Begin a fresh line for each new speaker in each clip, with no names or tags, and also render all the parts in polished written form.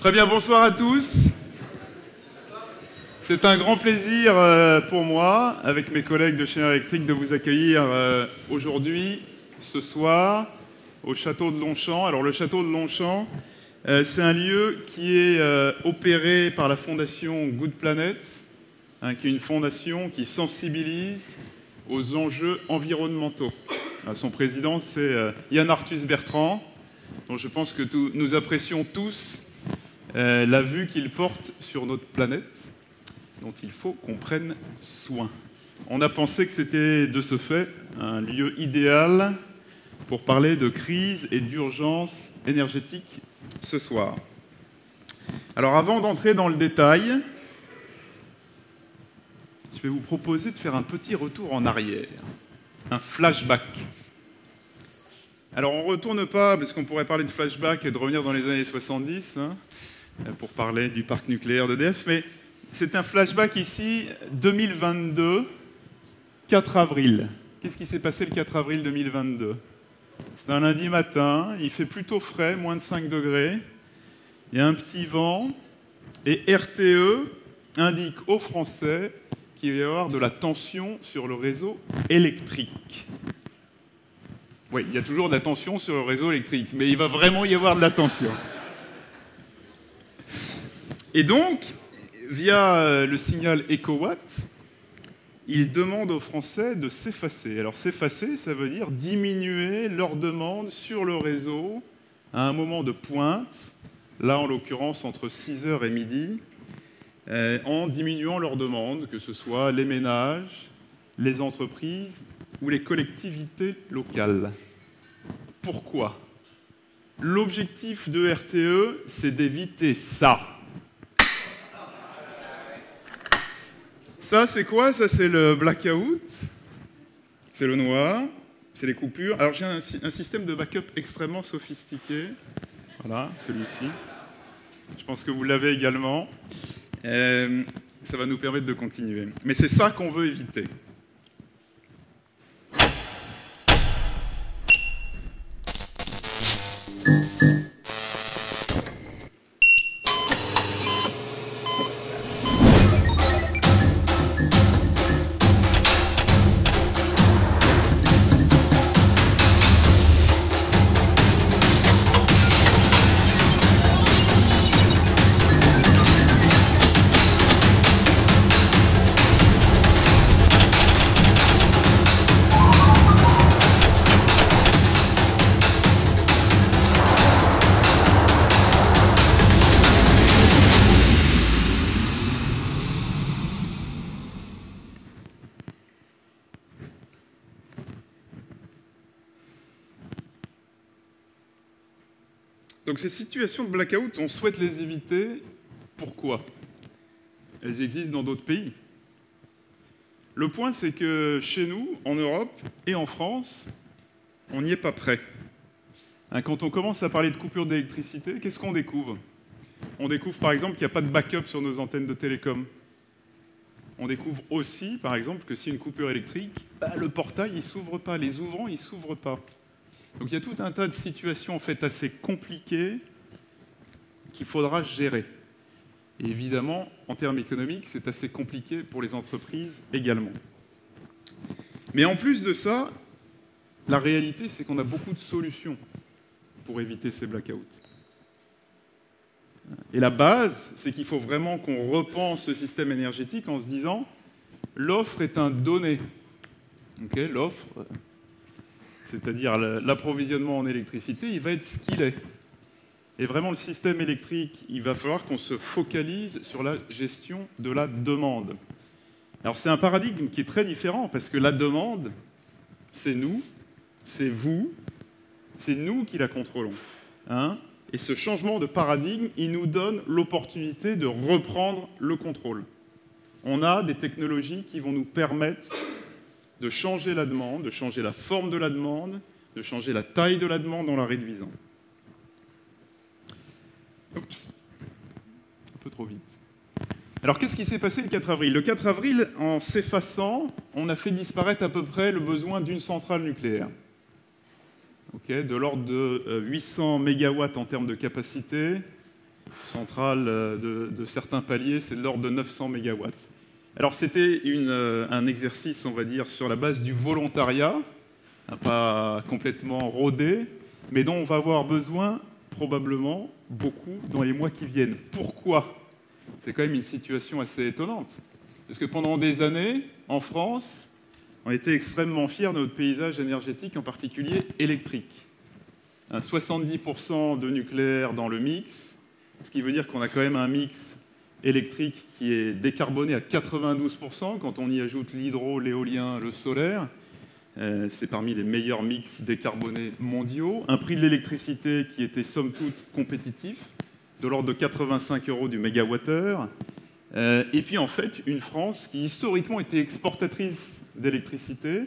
Très bien, bonsoir à tous. C'est un grand plaisir pour moi, avec mes collègues de Schneider Electric, de vous accueillir aujourd'hui, ce soir, au château de Longchamp. Alors le château de Longchamp, c'est un lieu qui est opéré par la fondation Good Planet, qui est une fondation qui sensibilise aux enjeux environnementaux. Son président, c'est Yann Arthus Bertrand, dont je pense que nous apprécions tous la vue qu'il porte sur notre planète, dont il faut qu'on prenne soin. On a pensé que c'était, de ce fait, un lieu idéal pour parler de crise et d'urgence énergétique ce soir. Alors avant d'entrer dans le détail, je vais vous proposer de faire un petit retour en arrière, un flashback. Alors on ne retourne pas, parce qu'on pourrait parler de flashback et de revenir dans les années 70, pour parler du parc nucléaire d'EDF, mais c'est un flashback ici, 2022, 4 avril. Qu'est-ce qui s'est passé le 4 avril 2022 ? C'est un lundi matin, il fait plutôt frais, moins de 5 degrés, il y a un petit vent, et RTE indique aux Français qu'il va y avoir de la tension sur le réseau électrique. Oui, il y a toujours de la tension sur le réseau électrique, mais il va vraiment y avoir de la tension. Et donc, via le signal EcoWatt, il demande aux Français de s'effacer. Alors s'effacer, ça veut dire diminuer leur demande sur le réseau à un moment de pointe, là en l'occurrence entre 6h et midi, en diminuant leur demande, que ce soit les ménages, les entreprises ou les collectivités locales. Pourquoi ? L'objectif de RTE, c'est d'éviter ça. Ça, c'est quoi ? Ça, c'est le blackout, c'est le noir, c'est les coupures. Alors, j'ai un système de backup extrêmement sophistiqué. Voilà, celui-ci. Je pense que vous l'avez également. Ça va nous permettre de continuer. Mais c'est ça qu'on veut éviter. Donc ces situations de blackout, on souhaite les éviter. Pourquoi ? Elles existent dans d'autres pays. Le point, c'est que chez nous, en Europe et en France, on n'y est pas prêt. Quand on commence à parler de coupure d'électricité, qu'est-ce qu'on découvre ? On découvre par exemple qu'il n'y a pas de backup sur nos antennes de télécom. On découvre aussi, par exemple, que s'il y a une coupure électrique, le portail ne s'ouvre pas, les ouvrants ne s'ouvrent pas. Donc il y a tout un tas de situations en fait assez compliquées qu'il faudra gérer. Et évidemment, en termes économiques, c'est assez compliqué pour les entreprises également. Mais en plus de ça, la réalité, c'est qu'on a beaucoup de solutions pour éviter ces blackouts. Et la base, c'est qu'il faut vraiment qu'on repense le système énergétique en se disant l'offre est un donné. Okay, l'offre, c'est-à-dire l'approvisionnement en électricité, il va être ce qu'il est. Et vraiment, le système électrique, il va falloir qu'on se focalise sur la gestion de la demande. Alors c'est un paradigme qui est très différent, parce que la demande, c'est nous, c'est vous, c'est nous qui la contrôlons. Et ce changement de paradigme, il nous donne l'opportunité de reprendre le contrôle. On a des technologies qui vont nous permettre de changer la demande, de changer la forme de la demande, de changer la taille de la demande en la réduisant. Oups, un peu trop vite. Alors qu'est-ce qui s'est passé le 4 avril ? Le 4 avril, en s'effaçant, on a fait disparaître à peu près le besoin d'une centrale nucléaire. De l'ordre de 800 mégawatts en termes de capacité, Centrale de certains paliers, c'est de l'ordre de 900 MW. Alors c'était un exercice, on va dire, sur la base du volontariat, pas complètement rodé, mais dont on va avoir besoin probablement beaucoup dans les mois qui viennent. Pourquoi ? C'est quand même une situation assez étonnante. Parce que pendant des années, en France, on était extrêmement fiers de notre paysage énergétique, en particulier électrique. 70% de nucléaire dans le mix, ce qui veut dire qu'on a quand même un mix électrique qui est décarboné à 92%. Quand on y ajoute l'hydro, l'éolien, le solaire, c'est parmi les meilleurs mix décarbonés mondiaux. Un prix de l'électricité qui était somme toute compétitif, de l'ordre de 85 € du mégawattheure. Et puis en fait, une France qui historiquement était exportatrice d'électricité,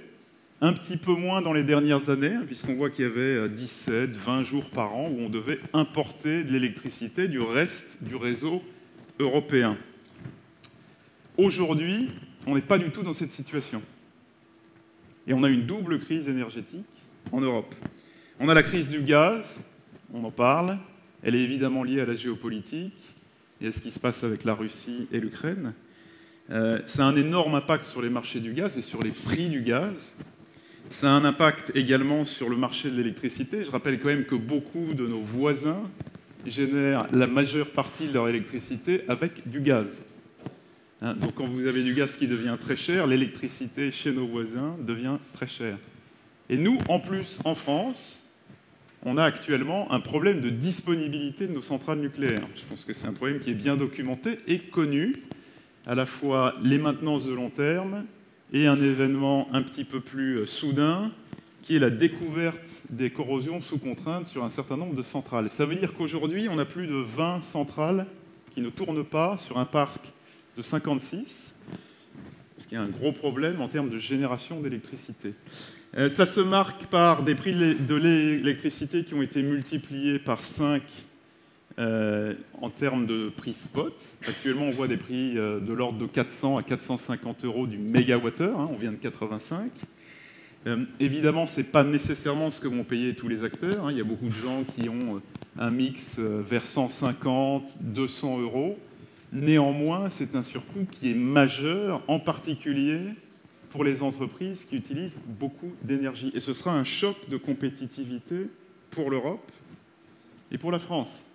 un petit peu moins dans les dernières années, puisqu'on voit qu'il y avait 17, 20 jours par an où on devait importer de l'électricité du reste du réseau européen. Aujourd'hui, on n'est pas du tout dans cette situation. Et on a une double crise énergétique en Europe. On a la crise du gaz, on en parle, elle est évidemment liée à la géopolitique et à ce qui se passe avec la Russie et l'Ukraine. Ça a un énorme impact sur les marchés du gaz et sur les prix du gaz. Ça a un impact également sur le marché de l'électricité. Je rappelle quand même que beaucoup de nos voisins génèrent la majeure partie de leur électricité avec du gaz. Donc quand vous avez du gaz qui devient très cher, l'électricité chez nos voisins devient très chère. Et nous, en plus, en France, on a actuellement un problème de disponibilité de nos centrales nucléaires. Je pense que c'est un problème qui est bien documenté et connu, à la fois les maintenances de long terme et un événement un petit peu plus soudain, qui est la découverte des corrosions sous contrainte sur un certain nombre de centrales. Ça veut dire qu'aujourd'hui, on a plus de 20 centrales qui ne tournent pas sur un parc de 56, ce qui est un gros problème en termes de génération d'électricité. Ça se marque par des prix de l'électricité qui ont été multipliés par 5 en termes de prix spot. Actuellement, on voit des prix de l'ordre de 400 à 450 € du mégawattheure. On vient de 85. Évidemment, ce n'est pas nécessairement ce que vont payer tous les acteurs. Il y a beaucoup de gens qui ont un mix vers 150, 200 €. Néanmoins, c'est un surcoût qui est majeur, en particulier pour les entreprises qui utilisent beaucoup d'énergie. Et ce sera un choc de compétitivité pour l'Europe et pour la France.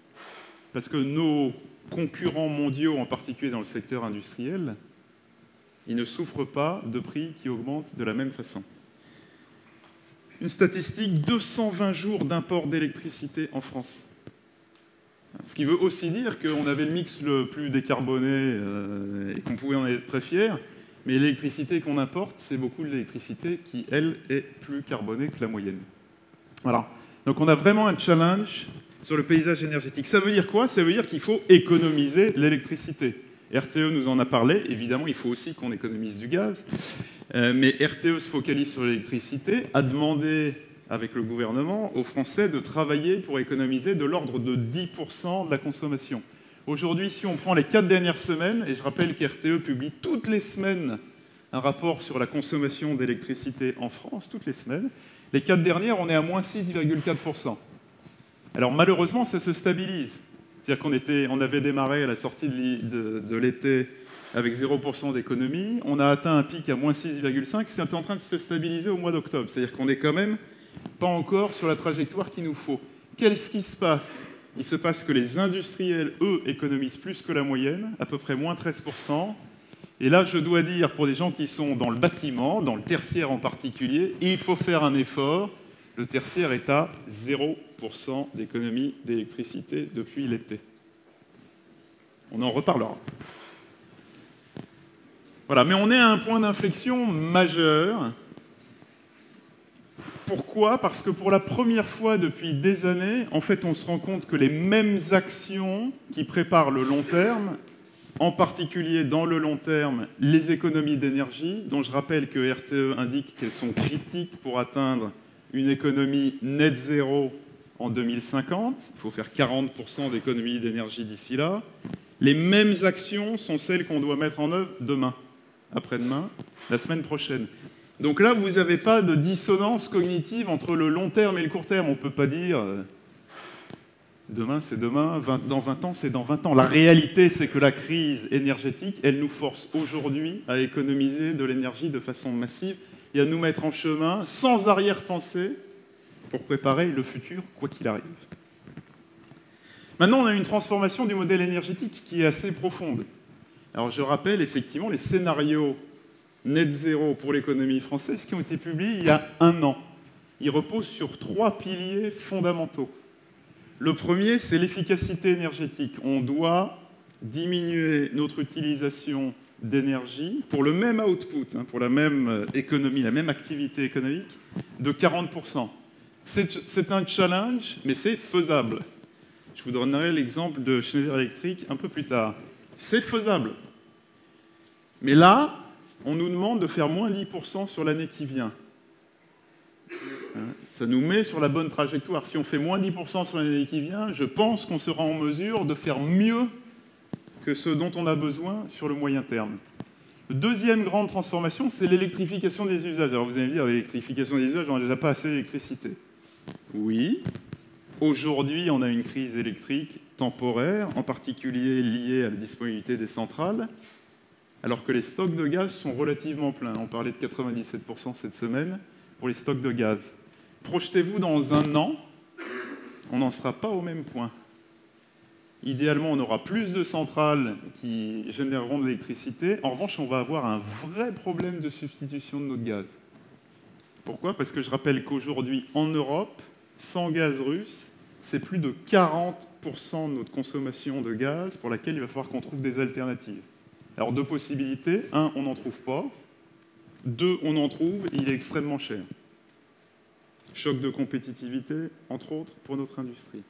Parce que nos concurrents mondiaux, en particulier dans le secteur industriel, ils ne souffrent pas de prix qui augmentent de la même façon. Une statistique, 220 jours d'import d'électricité en France. Ce qui veut aussi dire qu'on avait le mix le plus décarboné et qu'on pouvait en être très fier, mais l'électricité qu'on importe, c'est beaucoup de l'électricité qui, elle, est plus carbonée que la moyenne. Voilà. Donc on a vraiment un challenge sur le paysage énergétique. Ça veut dire quoi ? Ça veut dire qu'il faut économiser l'électricité. RTE nous en a parlé. Évidemment, il faut aussi qu'on économise du gaz. Mais RTE se focalise sur l'électricité, a demandé avec le gouvernement aux Français de travailler pour économiser de l'ordre de 10% de la consommation. Aujourd'hui, si on prend les 4 dernières semaines, et je rappelle qu'RTE publie toutes les semaines un rapport sur la consommation d'électricité en France, toutes les semaines, les 4 dernières, on est à moins 6,4%. Alors malheureusement, ça se stabilise. C'est-à-dire qu'on avait démarré à la sortie de l'été avec 0% d'économie, on a atteint un pic à moins 6,5%, c'est en train de se stabiliser au mois d'octobre. C'est-à-dire qu'on n'est quand même pas encore sur la trajectoire qu'il nous faut. Qu'est-ce qui se passe ? Il se passe que les industriels, eux, économisent plus que la moyenne, à peu près moins 13%. Et là, je dois dire, pour les gens qui sont dans le bâtiment, dans le tertiaire en particulier, il faut faire un effort. Le tertiaire est à 0% d'économie d'électricité depuis l'été. On en reparlera. Voilà, mais on est à un point d'inflexion majeur. Pourquoi ? Parce que pour la première fois depuis des années, en fait, on se rend compte que les mêmes actions qui préparent le long terme, en particulier dans le long terme, les économies d'énergie, dont je rappelle que RTE indique qu'elles sont critiques pour atteindre une économie net zéro en 2050. Il faut faire 40% d'économie d'énergie d'ici là. Les mêmes actions sont celles qu'on doit mettre en œuvre demain, après-demain, la semaine prochaine. Donc là, vous n'avez pas de dissonance cognitive entre le long terme et le court terme. On ne peut pas dire Demain, c'est demain, dans 20 ans, c'est dans 20 ans. La réalité, c'est que la crise énergétique, elle nous force aujourd'hui à économiser de l'énergie de façon massive et à nous mettre en chemin, sans arrière-pensée, pour préparer le futur, quoi qu'il arrive. Maintenant, on a une transformation du modèle énergétique qui est assez profonde. Alors, je rappelle effectivement les scénarios net zéro pour l'économie française qui ont été publiés il y a 1 an. Ils reposent sur 3 piliers fondamentaux. Le premier, c'est l'efficacité énergétique. On doit diminuer notre utilisation d'énergie pour le même output, pour la même économie, la même activité économique, de 40%. C'est un challenge, mais c'est faisable. Je vous donnerai l'exemple de Schneider Electric un peu plus tard. C'est faisable. Mais là, on nous demande de faire moins 10% sur l'année qui vient. Ça nous met sur la bonne trajectoire. Si on fait moins 10% sur l'année qui vient, je pense qu'on sera en mesure de faire mieux que ce dont on a besoin sur le moyen terme. Deuxième grande transformation, c'est l'électrification des usages. Alors vous allez me dire, l'électrification des usages, on n'a déjà pas assez d'électricité. Oui, aujourd'hui, on a une crise électrique temporaire, en particulier liée à la disponibilité des centrales, alors que les stocks de gaz sont relativement pleins. On parlait de 97% cette semaine pour les stocks de gaz. Projetez-vous dans 1 an, on n'en sera pas au même point. Idéalement, on aura plus de centrales qui généreront de l'électricité. En revanche, on va avoir un vrai problème de substitution de notre gaz. Pourquoi ? Parce que je rappelle qu'aujourd'hui, en Europe, sans gaz russe, c'est plus de 40% de notre consommation de gaz pour laquelle il va falloir qu'on trouve des alternatives. Alors, 2 possibilités. 1, on n'en trouve pas. 2, on en trouve, il est extrêmement cher. Choc de compétitivité, entre autres, pour notre industrie.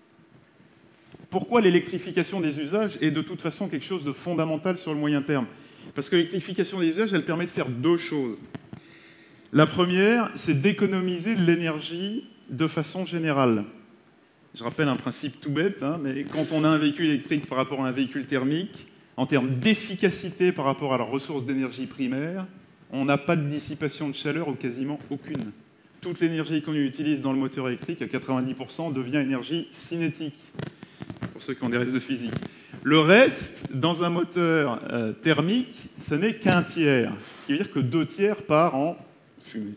Pourquoi l'électrification des usages est de toute façon quelque chose de fondamental sur le moyen terme ? Parce que l'électrification des usages, elle permet de faire 2 choses. La première, c'est d'économiser de l'énergie de façon générale. Je rappelle un principe tout bête, mais quand on a un véhicule électrique par rapport à un véhicule thermique, en termes d'efficacité par rapport à la ressource d'énergie primaire, on n'a pas de dissipation de chaleur ou quasiment aucune. Toute l'énergie qu'on utilise dans le moteur électrique, à 90%, devient énergie cinétique, pour ceux qui ont des restes de physique. Le reste, dans un moteur thermique, ce n'est qu'1 tiers, ce qui veut dire que 2 tiers part en fumée.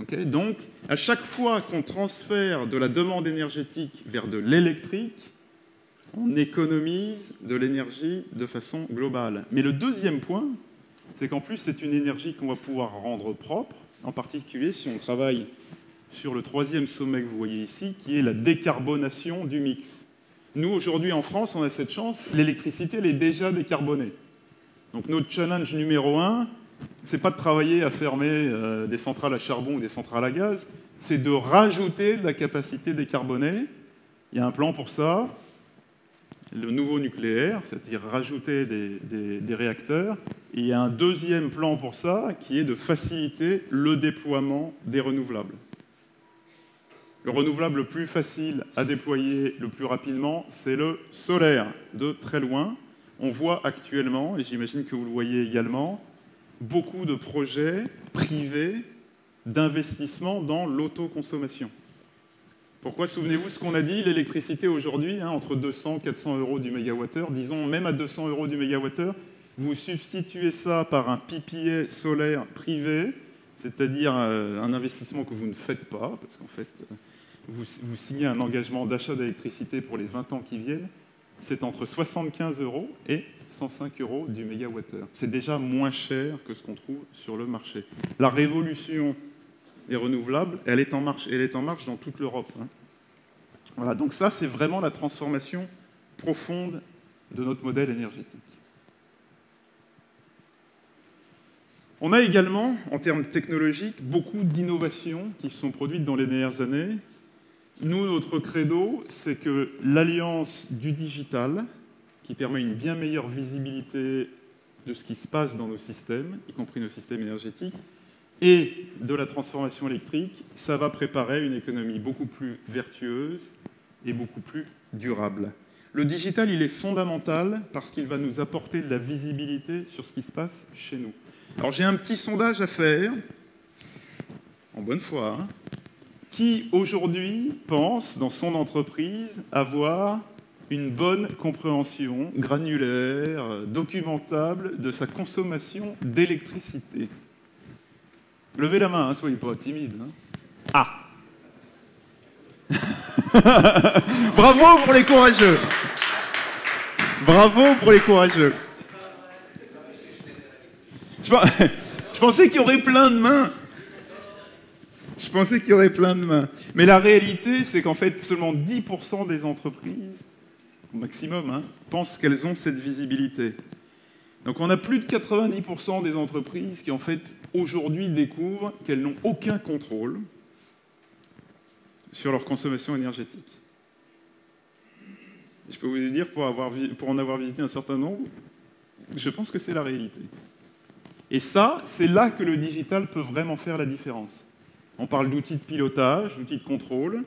Okay, donc, à chaque fois qu'on transfère de la demande énergétique vers de l'électrique, on économise de l'énergie de façon globale. Mais le deuxième point, c'est qu'en plus, c'est une énergie qu'on va pouvoir rendre propre, en particulier si on travaille sur le 3e sommet que vous voyez ici, qui est la décarbonation du mix. Nous, aujourd'hui, en France, on a cette chance, l'électricité, elle est déjà décarbonée. Donc notre challenge numéro 1, c'est pas de travailler à fermer des centrales à charbon ou des centrales à gaz, c'est de rajouter de la capacité décarbonée. Il y a un plan pour ça, le nouveau nucléaire, c'est-à-dire rajouter des réacteurs. Et il y a un deuxième plan pour ça, qui est de faciliter le déploiement des renouvelables. Le renouvelable le plus facile à déployer le plus rapidement, c'est le solaire, de très loin. On voit actuellement, et j'imagine que vous le voyez également, beaucoup de projets privés d'investissement dans l'autoconsommation. Pourquoi ? Souvenez-vous ce qu'on a dit, l'électricité aujourd'hui, entre 200 et 400 euros du mégawattheure, disons même à 200 euros du mégawattheure, vous substituez ça par un PPA solaire privé, c'est-à-dire un investissement que vous ne faites pas, parce qu'en fait, vous signez un engagement d'achat d'électricité pour les 20 ans qui viennent, c'est entre 75 euros et 105 euros du mégawattheure. C'est déjà moins cher que ce qu'on trouve sur le marché. La révolution des renouvelables, elle est en marche, et elle est en marche dans toute l'Europe. Voilà, donc ça, c'est vraiment la transformation profonde de notre modèle énergétique. On a également, en termes technologiques, beaucoup d'innovations qui se sont produites dans les dernières années. Nous, notre credo, c'est que l'alliance du digital, qui permet une bien meilleure visibilité de ce qui se passe dans nos systèmes, y compris nos systèmes énergétiques, et de la transformation électrique, ça va préparer une économie beaucoup plus vertueuse et beaucoup plus durable. Le digital, il est fondamental parce qu'il va nous apporter de la visibilité sur ce qui se passe chez nous. Alors j'ai un petit sondage à faire, en bonne foi, Qui, aujourd'hui, pense, dans son entreprise, avoir une bonne compréhension granulaire, documentable de sa consommation d'électricité? Levez la main, hein, soyez pas timide. Hein. Ah. Bravo pour les courageux. Bravo pour les courageux. Je pensais qu'il y aurait plein de mains. Je pensais qu'il y aurait plein de mains. Mais la réalité, c'est qu'en fait, seulement 10% des entreprises, au maximum, hein, pensent qu'elles ont cette visibilité. Donc on a plus de 90% des entreprises qui, en fait, aujourd'hui découvrent qu'elles n'ont aucun contrôle sur leur consommation énergétique. Je peux vous dire, pour en avoir visité un certain nombre, je pense que c'est la réalité. Et ça, c'est là que le digital peut vraiment faire la différence. On parle d'outils de pilotage, d'outils de contrôle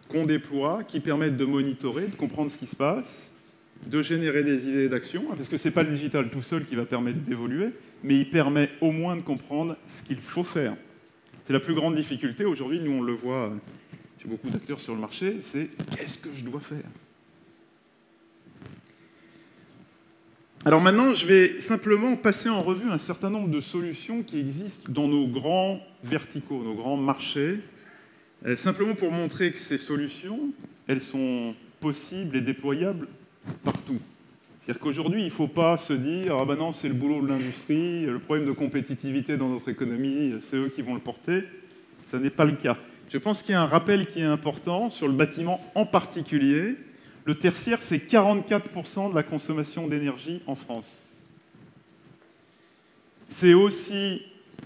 qu'on déploie, qui permettent de monitorer, de comprendre ce qui se passe, de générer des idées d'action, parce que ce n'est pas le digital tout seul qui va permettre d'évoluer, mais il permet au moins de comprendre ce qu'il faut faire. C'est la plus grande difficulté. Aujourd'hui, nous, on le voit chez beaucoup d'acteurs sur le marché, c'est « qu'est-ce que je dois faire ?» Alors maintenant, je vais simplement passer en revue un certain nombre de solutions qui existent dans nos grands verticaux, nos grands marchés, simplement pour montrer que ces solutions, elles sont possibles et déployables partout. C'est-à-dire qu'aujourd'hui, il ne faut pas se dire « ah ben non, c'est le boulot de l'industrie, le problème de compétitivité dans notre économie, c'est eux qui vont le porter ». Ça n'est pas le cas. Je pense qu'il y a un rappel qui est important sur le bâtiment en particulier. Le tertiaire, c'est 44% de la consommation d'énergie en France. C'est aussi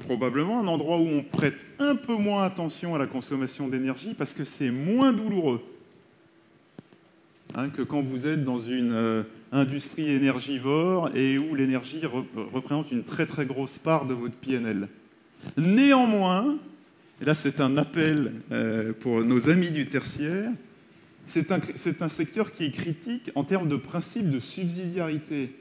probablement un endroit où on prête un peu moins attention à la consommation d'énergie parce que c'est moins douloureux que quand vous êtes dans une industrie énergivore et où l'énergie représente une très très grosse part de votre PNL. Néanmoins, et là c'est un appel pour nos amis du tertiaire, c'est un secteur qui est critique en termes de principe de subsidiarité.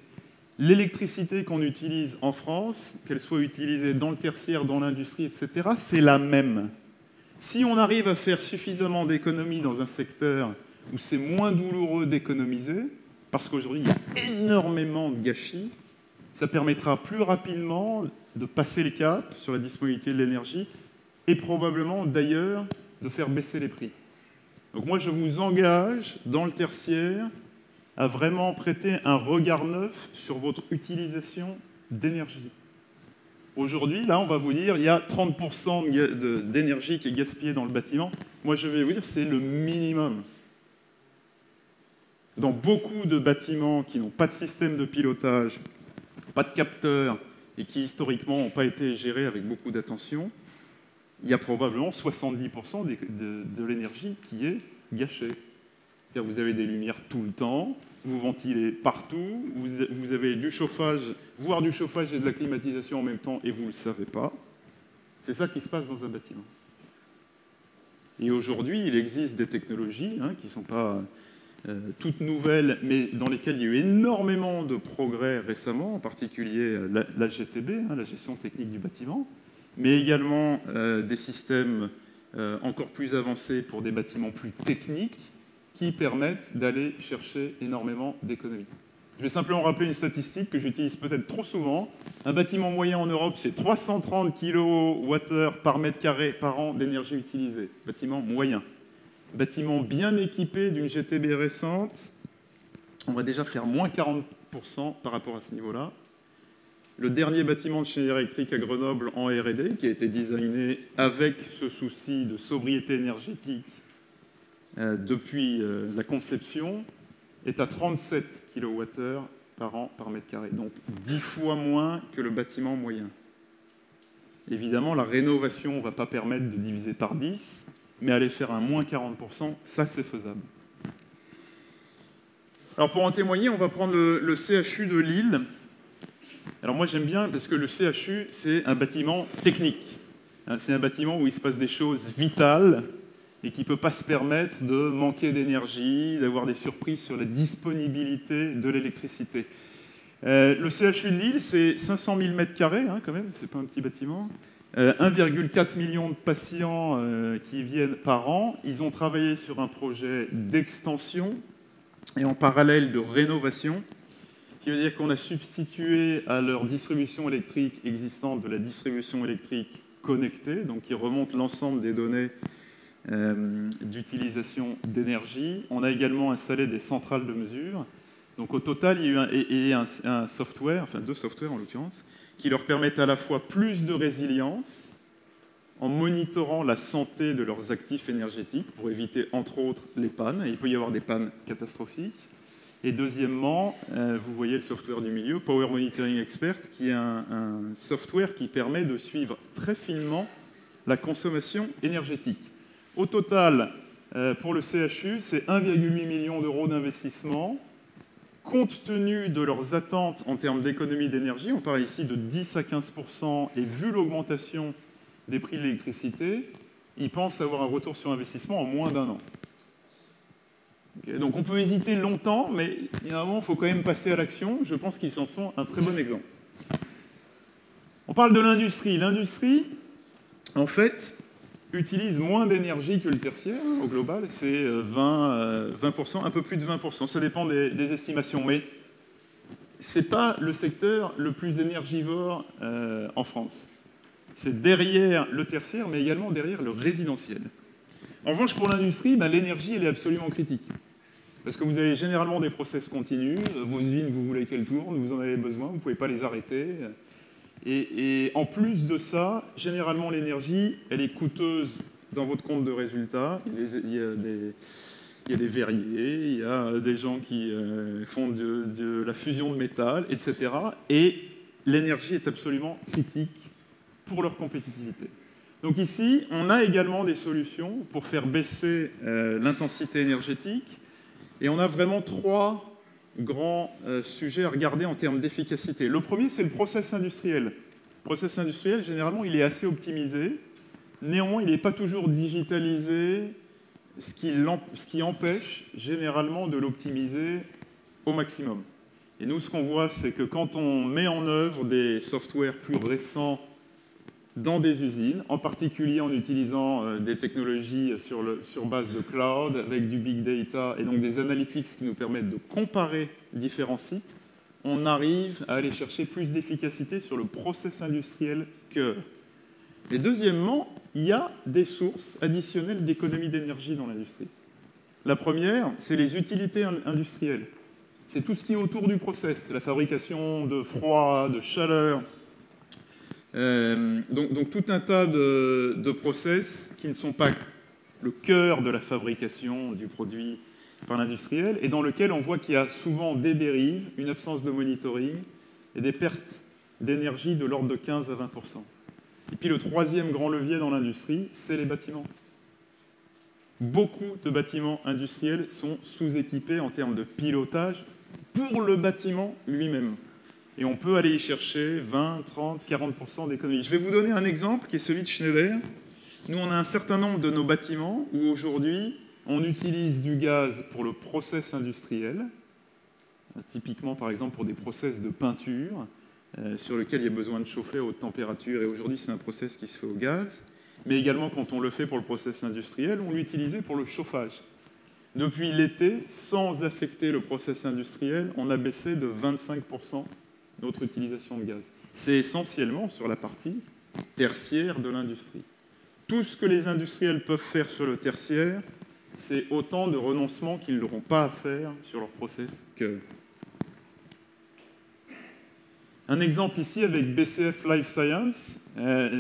L'électricité qu'on utilise en France, qu'elle soit utilisée dans le tertiaire, dans l'industrie, etc., c'est la même. Si on arrive à faire suffisamment d'économies dans un secteur où c'est moins douloureux d'économiser, parce qu'aujourd'hui il y a énormément de gâchis, ça permettra plus rapidement de passer le cap sur la disponibilité de l'énergie et probablement d'ailleurs de faire baisser les prix. Donc moi, je vous engage, dans le tertiaire, à vraiment prêter un regard neuf sur votre utilisation d'énergie. Aujourd'hui, là, on va vous dire, il y a 30% d'énergie qui est gaspillée dans le bâtiment. Moi, je vais vous dire, c'est le minimum. Dans beaucoup de bâtiments qui n'ont pas de système de pilotage, pas de capteurs, et qui, historiquement, n'ont pas été gérés avec beaucoup d'attention, il y a probablement 70% de l'énergie qui est gâchée. C'est-à-dire vous avez des lumières tout le temps, vous ventilez partout, vous avez du chauffage, voire du chauffage et de la climatisation en même temps, et vous ne le savez pas. C'est ça qui se passe dans un bâtiment. Et aujourd'hui, il existe des technologies qui ne sont pas toutes nouvelles, mais dans lesquelles il y a eu énormément de progrès récemment, en particulier la GTB, la gestion technique du bâtiment, mais également des systèmes encore plus avancés pour des bâtiments plus techniques qui permettent d'aller chercher énormément d'économies. Je vais simplement rappeler une statistique que j'utilise peut-être trop souvent. Un bâtiment moyen en Europe, c'est 330 kWh par mètre carré par an d'énergie utilisée. Bâtiment moyen. Bâtiment bien équipé d'une GTB récente, on va déjà faire moins 40% par rapport à ce niveau-là. Le dernier bâtiment de Schneider Electric à Grenoble en R&D, qui a été designé avec ce souci de sobriété énergétique depuis la conception, est à 37 kWh par an par mètre carré, donc 10 fois moins que le bâtiment moyen. Évidemment, la rénovation ne va pas permettre de diviser par 10, mais aller faire un moins 40%, ça c'est faisable. Alors pour en témoigner, on va prendre le CHU de Lille. Alors moi j'aime bien parce que le CHU, c'est un bâtiment technique. C'est un bâtiment où il se passe des choses vitales et qui ne peut pas se permettre de manquer d'énergie, d'avoir des surprises sur la disponibilité de l'électricité. Le CHU de Lille, c'est 500 000 m² quand même, c'est pas un petit bâtiment. 1,4 million de patients qui viennent par an. Ils ont travaillé sur un projet d'extension et en parallèle de rénovation, ce qui veut dire qu'on a substitué à leur distribution électrique existante de la distribution électrique connectée, donc qui remonte l'ensemble des données d'utilisation d'énergie. On a également installé des centrales de mesure. Donc au total, il y a eu un software, enfin 2 softwares en l'occurrence, qui leur permettent à la fois plus de résilience en monitorant la santé de leurs actifs énergétiques pour éviter entre autres les pannes. Et il peut y avoir des pannes catastrophiques. Et deuxièmement, vous voyez le software du milieu, Power Monitoring Expert, qui est un software qui permet de suivre très finement la consommation énergétique. Au total, pour le CHU, c'est 1,8 million d'euros d'investissement. Compte tenu de leurs attentes en termes d'économie d'énergie, on parle ici de 10 à 15%, et vu l'augmentation des prix de l'électricité, ils pensent avoir un retour sur investissement en moins d'1 an. Okay, donc on peut hésiter longtemps, mais il y a un moment, il faut quand même passer à l'action. Je pense qu'ils en sont un très bon exemple. On parle de l'industrie. L'industrie, en fait, utilise moins d'énergie que le tertiaire. Au global, c'est 20%, un peu plus de 20%. Ça dépend des estimations. Mais ce n'est pas le secteur le plus énergivore en France. C'est derrière le tertiaire, mais également derrière le résidentiel. En revanche, pour l'industrie, l'énergie, elle est absolument critique. Parce que vous avez généralement des process continus. Vos usines, vous voulez qu'elles tournent, vous en avez besoin, vous ne pouvez pas les arrêter. Et en plus de ça, généralement, l'énergie, elle est coûteuse dans votre compte de résultat. Il y a des verriers, il y a des gens qui font de la fusion de métal, etc. Et l'énergie est absolument critique pour leur compétitivité. Donc ici, on a également des solutions pour faire baisser l'intensité énergétique. Et on a vraiment 3 grands sujets à regarder en termes d'efficacité. Le premier, c'est le process industriel. Le process industriel, généralement, il est assez optimisé. Néanmoins, il n'est pas toujours digitalisé, ce qui empêche généralement de l'optimiser au maximum. Et nous, ce qu'on voit, c'est que quand on met en œuvre des softwares plus récents dans des usines, en particulier en utilisant des technologies sur base de cloud, avec du big data, et donc des analytics qui nous permettent de comparer différents sites, on arrive à aller chercher plus d'efficacité sur le process industriel cœur. Et deuxièmement, il y a des sources additionnelles d'économie d'énergie dans l'industrie. La première, c'est les utilités industrielles. C'est tout ce qui est autour du process, la fabrication de froid, de chaleur. Donc tout un tas de process qui ne sont pas le cœur de la fabrication du produit par l'industriel et dans lequel on voit qu'il y a souvent des dérives, une absence de monitoring et des pertes d'énergie de l'ordre de 15 à 20%. Et puis le troisième grand levier dans l'industrie, c'est les bâtiments. Beaucoup de bâtiments industriels sont sous-équipés en termes de pilotage pour le bâtiment lui-même. Et on peut aller y chercher 20, 30, 40% d'économie. Je vais vous donner un exemple qui est celui de Schneider. Nous, on a un certain nombre de nos bâtiments où aujourd'hui, on utilise du gaz pour le process industriel, typiquement par exemple pour des process de peinture, sur lequel il y a besoin de chauffer à haute température. Et aujourd'hui, c'est un process qui se fait au gaz. Mais également, quand on le fait pour le process industriel, on l'utilisait pour le chauffage. Depuis l'été, sans affecter le process industriel, on a baissé de 25% notre utilisation de gaz. C'est essentiellement sur la partie tertiaire de l'industrie. Tout ce que les industriels peuvent faire sur le tertiaire, c'est autant de renoncements qu'ils n'auront pas à faire sur leur process cœur. Un exemple ici avec BCF Life Science,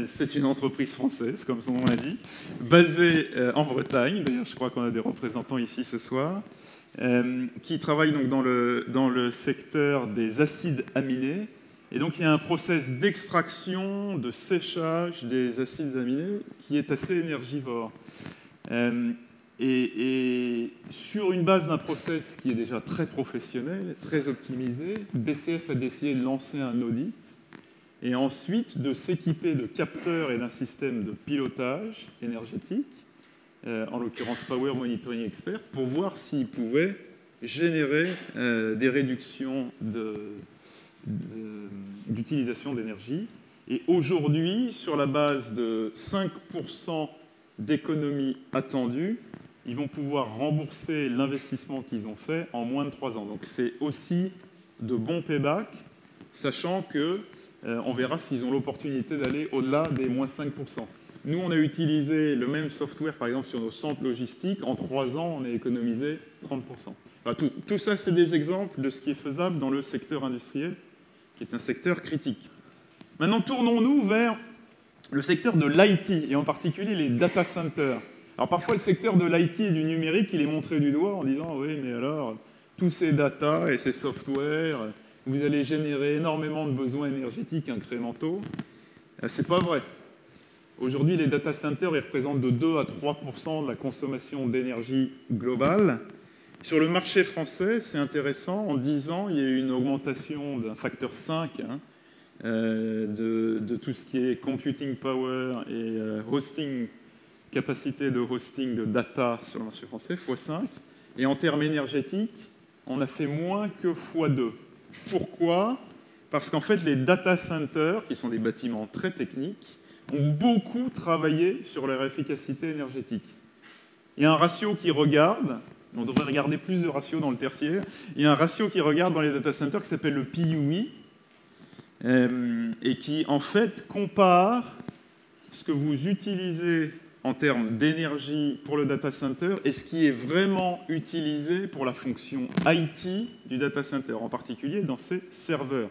c'est une entreprise française, comme son nom l'indique, basée en Bretagne, d'ailleurs je crois qu'on a des représentants ici ce soir, qui travaille donc dans le secteur des acides aminés. Et donc il y a un process d'extraction, de séchage des acides aminés qui est assez énergivore. Et sur une base d'un process qui est déjà très professionnel, très optimisé, BCF a décidé de lancer un audit et ensuite de s'équiper de capteurs et d'un système de pilotage énergétique, en l'occurrence Power Monitoring Expert, pour voir s'il pouvait générer des réductions d'utilisation d'énergie. Et aujourd'hui, sur la base de 5% d'économie attendue, ils vont pouvoir rembourser l'investissement qu'ils ont fait en moins de 3 ans. Donc c'est aussi de bons payback, sachant que on verra s'ils ont l'opportunité d'aller au-delà des moins 5%. Nous, on a utilisé le même software, par exemple, sur nos centres logistiques. En 3 ans, on a économisé 30%. Enfin, tout ça, c'est des exemples de ce qui est faisable dans le secteur industriel, qui est un secteur critique. Maintenant, tournons-nous vers le secteur de l'IT, et en particulier les data centers. Alors parfois, le secteur de l'IT et du numérique, il est montré du doigt en disant « oui, mais alors, tous ces data et ces softwares, vous allez générer énormément de besoins énergétiques incrémentaux. » C'est pas vrai. Aujourd'hui, les data centers, ils représentent de 2 à 3% de la consommation d'énergie globale. Sur le marché français, c'est intéressant, en 10 ans, il y a eu une augmentation d'un facteur 5 de tout ce qui est computing power et hosting, capacité de hosting de data sur le marché français, x5. Et en termes énergétiques, on a fait moins que x2. Pourquoi? Parce qu'en fait, les data centers, qui sont des bâtiments très techniques, ont beaucoup travaillé sur leur efficacité énergétique. Il y a un ratio qui regarde, on devrait regarder plus de ratios dans le tertiaire, il y a un ratio qui regarde dans les data centers qui s'appelle le PUE, et qui, en fait, compare ce que vous utilisez en termes d'énergie pour le data center et ce qui est vraiment utilisé pour la fonction IT du data center, en particulier dans ses serveurs.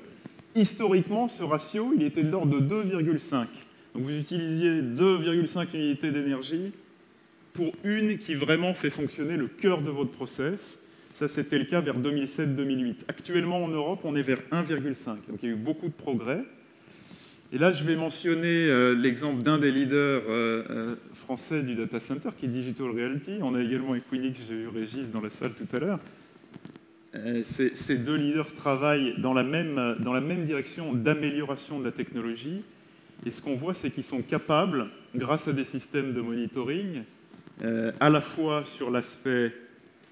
Historiquement, ce ratio, il était de l'ordre de 2,5. Donc vous utilisiez 2,5 unités d'énergie pour une qui vraiment fait fonctionner le cœur de votre process. Ça, c'était le cas vers 2007-2008. Actuellement, en Europe, on est vers 1,5. Donc il y a eu beaucoup de progrès. Et là, je vais mentionner l'exemple d'un des leaders français du data center, qui est Digital Realty. On a également Equinix, j'ai eu Régis dans la salle tout à l'heure. Ces deux leaders travaillent dans la même direction d'amélioration de la technologie. Et ce qu'on voit, c'est qu'ils sont capables, grâce à des systèmes de monitoring, à la fois sur l'aspect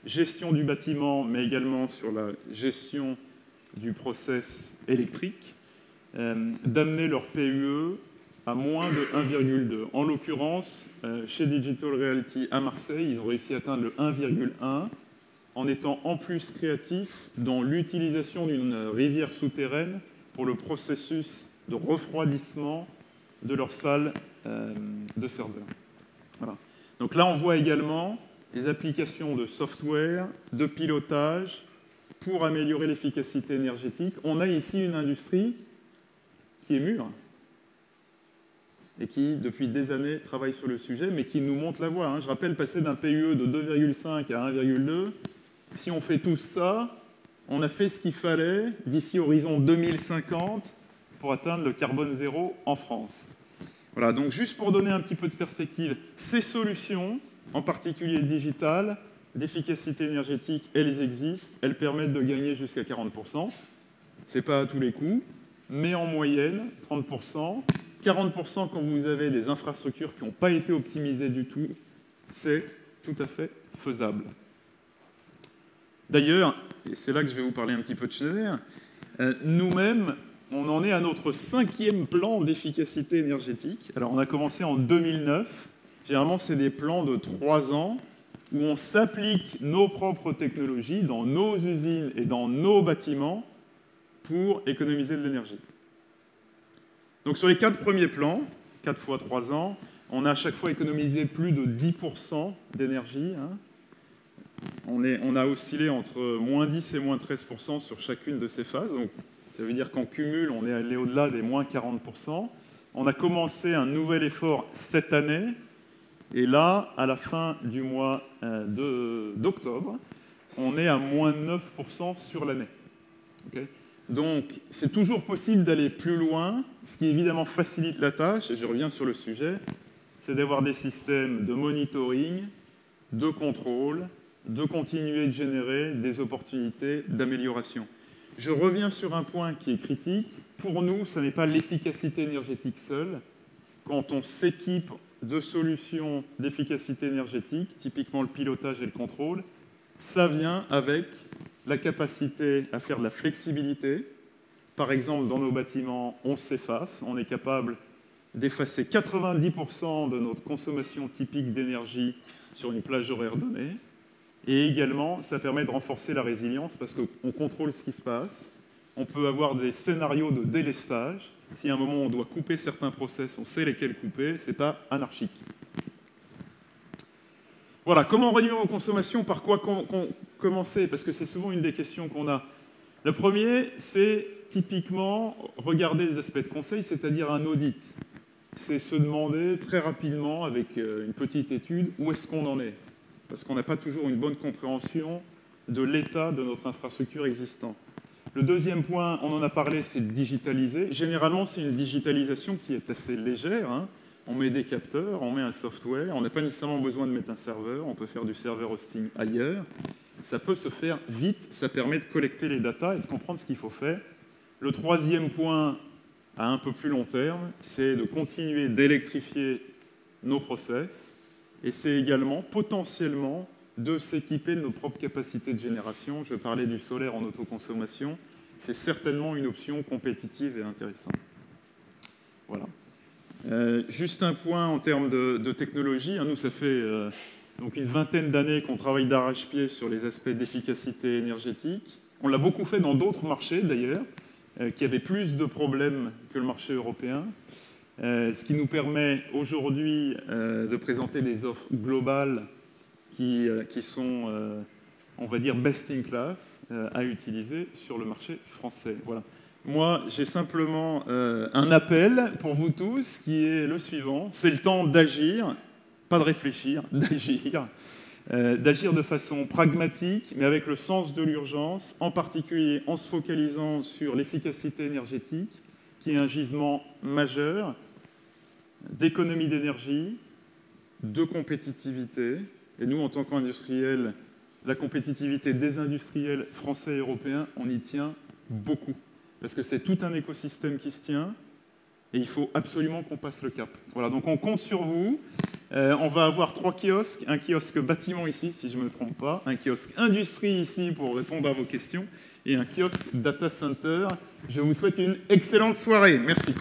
gestion du bâtiment, mais également sur la gestion du process électrique, d'amener leur PUE à moins de 1,2. En l'occurrence, chez Digital Realty à Marseille, ils ont réussi à atteindre le 1,1 en étant en plus créatifs dans l'utilisation d'une rivière souterraine pour le processus de refroidissement de leur salle de serveur. Voilà. Donc là, on voit également des applications de software, de pilotage pour améliorer l'efficacité énergétique. On a ici une industrie qui est mûre et qui, depuis des années, travaille sur le sujet, mais qui nous montre la voie. Je rappelle, passer d'un PUE de 2,5 à 1,2, si on fait tout ça, on a fait ce qu'il fallait d'ici horizon 2050 pour atteindre le carbone zéro en France. Voilà, donc juste pour donner un petit peu de perspective, ces solutions, en particulier digitales, d'efficacité énergétique, elles existent, elles permettent de gagner jusqu'à 40%. Ce n'est pas à tous les coups, mais en moyenne, 30%. 40% quand vous avez des infrastructures qui n'ont pas été optimisées du tout, c'est tout à fait faisable. D'ailleurs, et c'est là que je vais vous parler un petit peu de Schneider, nous-mêmes, on en est à notre 5e plan d'efficacité énergétique. Alors, on a commencé en 2009. Généralement, c'est des plans de 3 ans où on s'applique nos propres technologies dans nos usines et dans nos bâtiments pour économiser de l'énergie. Donc, sur les 4 premiers plans, 4 fois 3 ans, on a à chaque fois économisé plus de 10% d'énergie. On a oscillé entre moins 10 et moins 13% sur chacune de ces phases. Donc, ça veut dire qu'en cumul, on est allé au-delà des moins 40%. On a commencé un nouvel effort cette année. Et là, à la fin du mois d'octobre, on est à moins 9% sur l'année. Okay. Donc, c'est toujours possible d'aller plus loin. Ce qui évidemment facilite la tâche, et je reviens sur le sujet, c'est d'avoir des systèmes de monitoring, de contrôle, de continuer de générer des opportunités d'amélioration. Je reviens sur un point qui est critique. Pour nous, ce n'est pas l'efficacité énergétique seule. Quand on s'équipe de solutions d'efficacité énergétique, typiquement le pilotage et le contrôle, ça vient avec la capacité à faire de la flexibilité, Par exemple, dans nos bâtiments, on s'efface, on est capable d'effacer 90% de notre consommation typique d'énergie sur une plage horaire donnée. Et également, ça permet de renforcer la résilience parce qu'on contrôle ce qui se passe. On peut avoir des scénarios de délestage. Si à un moment on doit couper certains process, on sait lesquels couper, ce n'est pas anarchique. Voilà, comment réduire nos consommations, par quoi commencer? Parce que c'est souvent une des questions qu'on a. Le premier, c'est typiquement regarder les aspects de conseil, c'est-à-dire un audit. C'est se demander très rapidement, avec une petite étude, où est-ce qu'on en est. Parce qu'on n'a pas toujours une bonne compréhension de l'état de notre infrastructure existante. Le deuxième point, on en a parlé, c'est de digitaliser. Généralement, c'est une digitalisation qui est assez légère. Hein. On met des capteurs, on met un software, on n'a pas nécessairement besoin de mettre un serveur, on peut faire du serveur hosting ailleurs. Ça peut se faire vite, ça permet de collecter les datas et de comprendre ce qu'il faut faire. Le troisième point, à un peu plus long terme, c'est de continuer d'électrifier nos process, et c'est également potentiellement de s'équiper de nos propres capacités de génération. Je parlais du solaire en autoconsommation, c'est certainement une option compétitive et intéressante. Voilà. Juste un point en termes de technologie. Nous, ça fait donc une vingtaine d'années qu'on travaille d'arrache-pied sur les aspects d'efficacité énergétique. On l'a beaucoup fait dans d'autres marchés, d'ailleurs, qui avaient plus de problèmes que le marché européen. Ce qui nous permet aujourd'hui de présenter des offres globales qui sont, on va dire, best in class à utiliser sur le marché français. Voilà. Moi, j'ai simplement un appel pour vous tous qui est le suivant. C'est le temps d'agir, pas de réfléchir, d'agir. D'agir de façon pragmatique, mais avec le sens de l'urgence, en particulier en se focalisant sur l'efficacité énergétique, qui est un gisement majeur d'économie d'énergie, de compétitivité. Et nous, en tant qu'industriels, la compétitivité des industriels français et européens, on y tient beaucoup. Parce que c'est tout un écosystème qui se tient, et il faut absolument qu'on passe le cap. Voilà, donc on compte sur vous. On va avoir 3 kiosques, un kiosque bâtiment ici, si je ne me trompe pas, un kiosque industrie ici pour répondre à vos questions, et un kiosque data center. Je vous souhaite une excellente soirée. Merci.